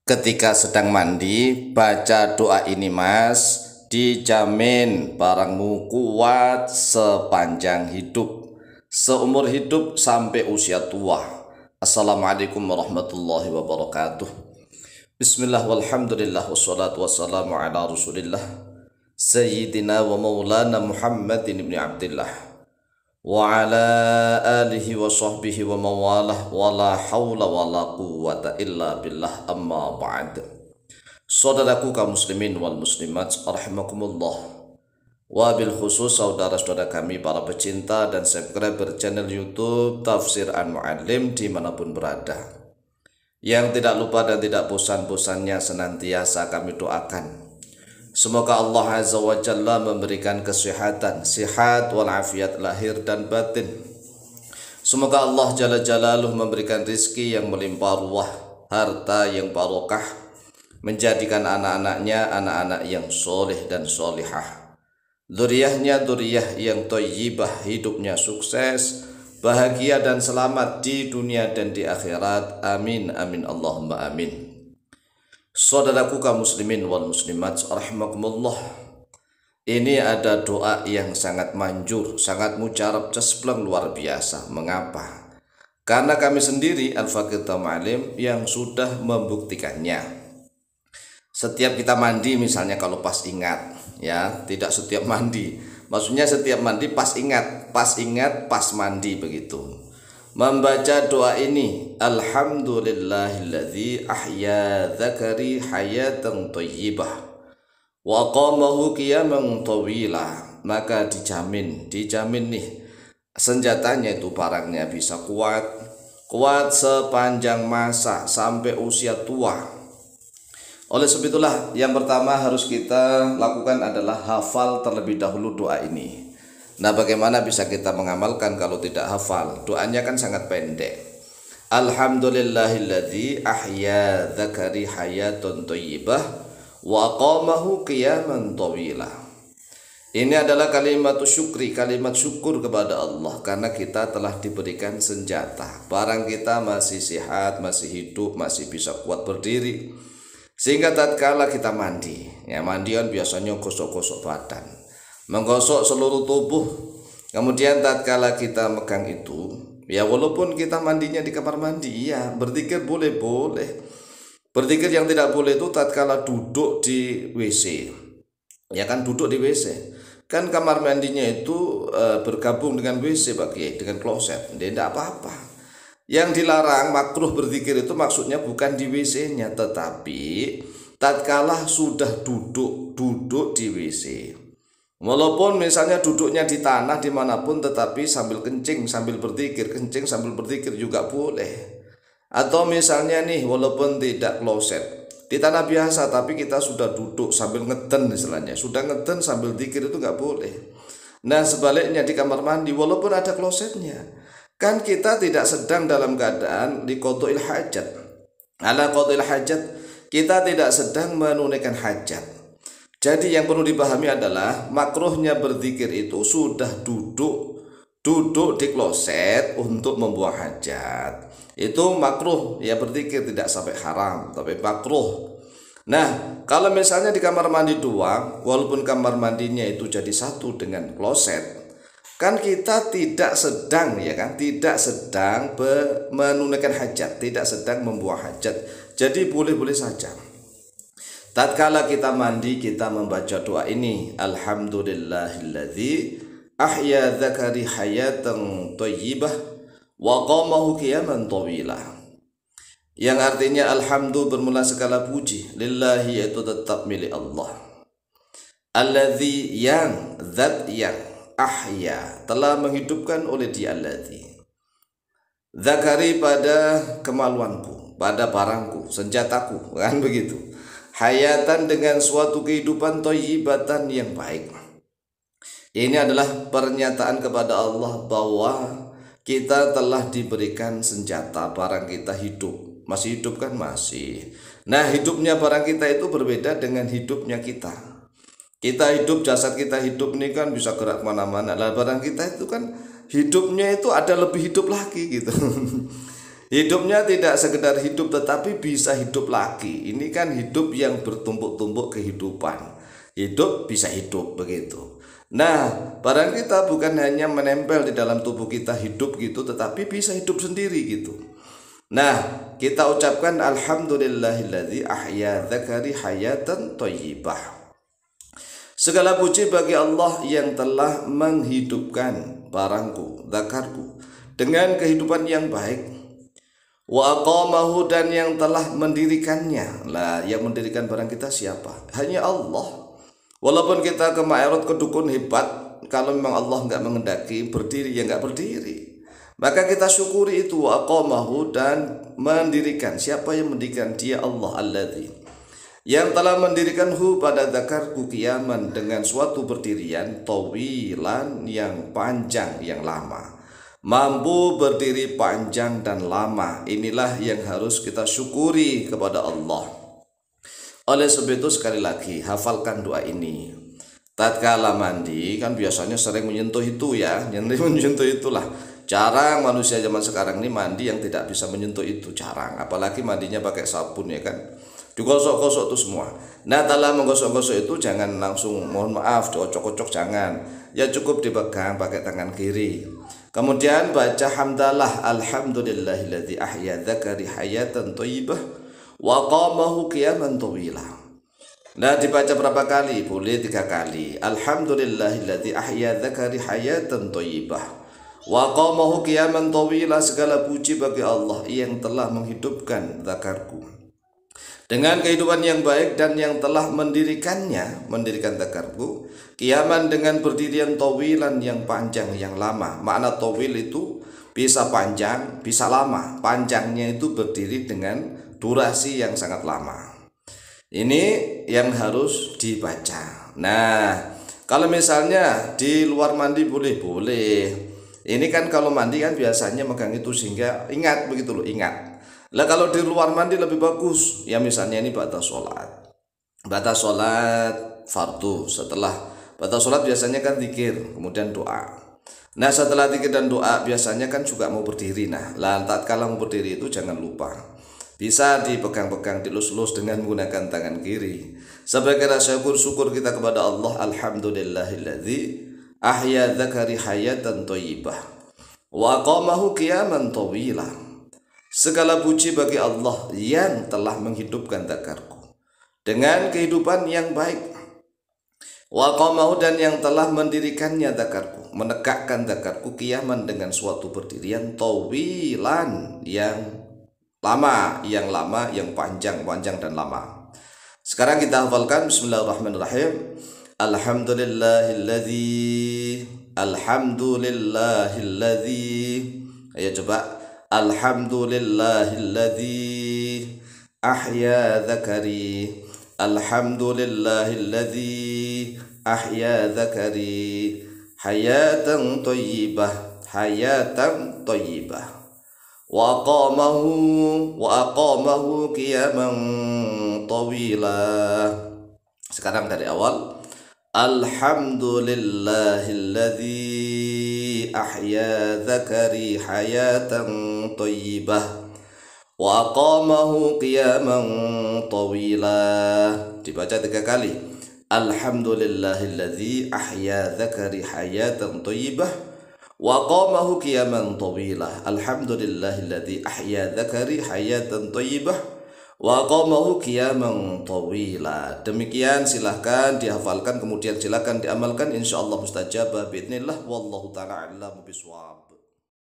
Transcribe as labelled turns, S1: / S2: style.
S1: Ketika sedang mandi, baca doa ini mas, dijamin barangmu kuat sepanjang hidup, seumur hidup sampai usia tua. Assalamualaikum warahmatullahi wabarakatuh. Bismillah walhamdulillah wassalatu wassalamu ala rasulillah Sayyidina wa maulana Muhammadin ibn Abdillah wa ala alihi wa sahbihi wa mawalah wa la hawla wa la quwwata illa billah, amma ba'd. Saudaraku kaum muslimin wal muslimat rahimakumullah, wa bil khusus saudara-saudara kami para pecinta dan subscriber channel YouTube Tafsir An Muallim dimanapun berada, yang tidak lupa dan tidak bosan-bosannya senantiasa kami doakan semoga Allah Azza wa Jalla memberikan kesehatan, sihat walafiat lahir dan batin. Semoga Allah Jalla Jalaluh memberikan rizki yang melimpah ruah, harta yang barokah, menjadikan anak-anaknya anak-anak yang soleh dan solihah, dzurriyyahnya dzurriyyah yang thayyibah, hidupnya sukses, bahagia dan selamat di dunia dan di akhirat. Amin amin Allahumma amin. Saudaraku kaum muslimin wal muslimat rahimakumullah, ini ada doa yang sangat manjur, sangat mujarab, cespleng, luar biasa. Mengapa? Karena kami sendiri Al-Faqih Ta'alim yang sudah membuktikannya. Setiap kita mandi misalnya, kalau pas ingat, ya, tidak setiap mandi, maksudnya setiap mandi pas ingat, pas mandi begitu, membaca doa ini, alhamdulillahilladzi ahya dzakari hayatan thayyibah wa qamahu qiyaman thawila, maka dijamin nih senjatanya itu, barangnya bisa kuat sepanjang masa sampai usia tua. Oleh sebab itulah yang pertama harus kita lakukan adalah hafal terlebih dahulu doa ini. Nah, bagaimana bisa kita mengamalkan kalau tidak hafal? Doanya kan sangat pendek. Alhamdulillahilladzi ahya dzakari hayatan thayyibah wa qamahu qiyaman thawila. Ini adalah kalimat syukri, kalimat syukur kepada Allah karena kita telah diberikan senjata. Barang kita masih sehat, masih hidup, masih bisa kuat berdiri. Sehingga tatkala kita mandi, ya, mandian biasanya gosok-gosok badan, menggosok seluruh tubuh. Kemudian tatkala kita megang itu, ya walaupun kita mandinya di kamar mandi, ya berzikir boleh. Berzikir yang tidak boleh itu tatkala duduk di WC. Ya kan, duduk di WC. Kan kamar mandinya itu bergabung dengan WC, dengan kloset. Dia tidak apa-apa. Yang dilarang makruh berzikir itu maksudnya bukan di WC-nya, tetapi tatkala sudah duduk di WC. Walaupun misalnya duduknya di tanah dimanapun, tetapi sambil kencing sambil berzikir, kencing sambil berzikir juga boleh. Atau misalnya nih, walaupun tidak kloset, di tanah biasa, tapi kita sudah duduk sambil ngeden, istilahnya sudah ngeden sambil zikir, itu nggak boleh. Nah sebaliknya di kamar mandi, walaupun ada klosetnya, kan kita tidak sedang dalam keadaan di qadha'il hajat. Ala qadha'il hajat, kita tidak sedang menunaikan hajat. Jadi yang perlu dipahami adalah makruhnya berzikir itu sudah duduk di kloset untuk membuang hajat. Itu makruh, ya, berzikir tidak sampai haram, tapi makruh. Nah, kalau misalnya di kamar mandi doang, walaupun kamar mandinya itu jadi satu dengan kloset, kan kita tidak sedang, ya kan, tidak sedang menunaikan hajat, tidak sedang membuang hajat. Jadi boleh-boleh saja. Tatkala kita mandi, kita membaca doa ini, alhamdulillahilladzi ahya dzakari hayatan thayyibah wa qamahu qiyaman thawila. Yang artinya alhamdu, bermula segala puji, lillahi, yaitu tetap milik Allah. Alladzi, yang, zat yang, ahya, telah menghidupkan oleh Dia. Alladzi, dzakari, pada kemaluanku, pada barangku, senjataku, kan begitu. Hayatan, dengan suatu kehidupan, thayyibatan, yang baik. Ini adalah pernyataan kepada Allah bahwa kita telah diberikan senjata, barang kita hidup. Masih hidup kan? Masih. Nah, hidupnya barang kita itu berbeda dengan hidupnya kita. Kita hidup, jasad kita hidup ini kan bisa gerak kemana-mana. Lah barang kita itu kan hidupnya itu ada lebih hidup lagi gitu. Hidupnya tidak sekedar hidup tetapi bisa hidup lagi. Ini kan hidup yang bertumpuk-tumpuk kehidupan. Hidup bisa hidup begitu. Nah, barang kita bukan hanya menempel di dalam tubuh kita hidup gitu, tetapi bisa hidup sendiri gitu. Nah, kita ucapkan alhamdulillahilladzi ahya dzakari hayatan thayyibah. Segala puji bagi Allah yang telah menghidupkan barangku, zakarku dengan kehidupan yang baik. Wa aqamahu, dan yang telah mendirikannya. Lah, yang mendirikan barang kita siapa? Hanya Allah. Walaupun kita ke Ma'raj ke dukun hebat, kalau memang Allah enggak mengendaki berdiri, ya enggak berdiri. Maka kita syukuri itu, wa aqamahu, dan mendirikan. Siapa yang mendirikan? Dia Allah alladzi, yang telah mendirikan pada zakarku qiyaman, dengan suatu berdirian tawilan, yang panjang, yang lama. Mampu berdiri panjang dan lama. Inilah yang harus kita syukuri kepada Allah. Oleh sebab itu sekali lagi hafalkan doa ini. Tatkala mandi kan biasanya sering menyentuh itu ya, menyentuh itulah. Jarang manusia zaman sekarang ini mandi yang tidak bisa menyentuh itu, jarang. Apalagi mandinya pakai sabun ya kan. Digosok-gosok itu semua. Nah, dalam menggosok-gosok itu jangan langsung, mohon maaf, diocok-ocok jangan. Ya cukup dipegang pakai tangan kiri. Kemudian baca hamdalah, alhamdulillahilladzi ahya dzakari hayatan thayyibah wa qamahu qiyaman thawilah. Nah, dibaca berapa kali? Boleh 3 kali. Alhamdulillahilladzi ahya dzakari hayatan thayyibah wa qamahu qiyaman thawilah. Segala puji bagi Allah yang telah menghidupkan zakarku dengan kehidupan yang baik, dan yang telah mendirikannya, mendirikan zakarku qiyaman, dengan berdirian tawilan, yang panjang, yang lama. Makna tawil itu bisa panjang, bisa lama. Panjangnya itu berdiri dengan durasi yang sangat lama. Ini yang harus dibaca. Nah, kalau misalnya di luar mandi boleh. Ini kan kalau mandi kan biasanya megang itu sehingga ingat begitu loh, ingat. Lah kalau di luar mandi lebih bagus. Ya misalnya ini batas sholat. Batas sholat fardu. Setelah batas sholat biasanya kan zikir, kemudian doa. Nah, setelah zikir dan doa biasanya kan juga mau berdiri. Nah, tatkala mau berdiri itu jangan lupa, bisa dipegang-pegang, dilus-lus dengan menggunakan tangan kiri. Sebagai rasa syukur kita kepada Allah, alhamdulillahilladzi ahya dzakari hayatan thayyibah wa aqamahu qiyaman thawilah. Segala puji bagi Allah yang telah menghidupkan zakarku dengan kehidupan yang baik. Wa qamahu, dan yang telah mendirikannya zakarku, menegakkan zakarku qiyaman, dengan suatu berdirian tawilan, yang lama, yang panjang dan lama. Sekarang kita hafalkan bismillahirrahmanirrahim. Alhamdulillahilladzi ayo coba. Alhamdulillahilladzi ahya dzakari. Alhamdulillahilladzi ahya dzakari hayatan thayyibah wa aqamahu qiyaman thawilah. Sekarang dari awal. Alhamdulillahilladzi ahya dzakari hayatan thayyibah wa aqamahu qiyaman thawilah. Dibaca 3 kali. Alhamdulillahilladzi ahya dzakari hayatan thayyibah wa aqamahu qiyaman thawilah. Alhamdulillahilladzi ahya dzakari hayatan thayyibah wa qamahu qiyaman tawila. Demikian, silahkan dihafalkan, kemudian silahkan diamalkan, insyaallah mustajabah biidznillah. Wallahu ta'ala a'lam bishawab.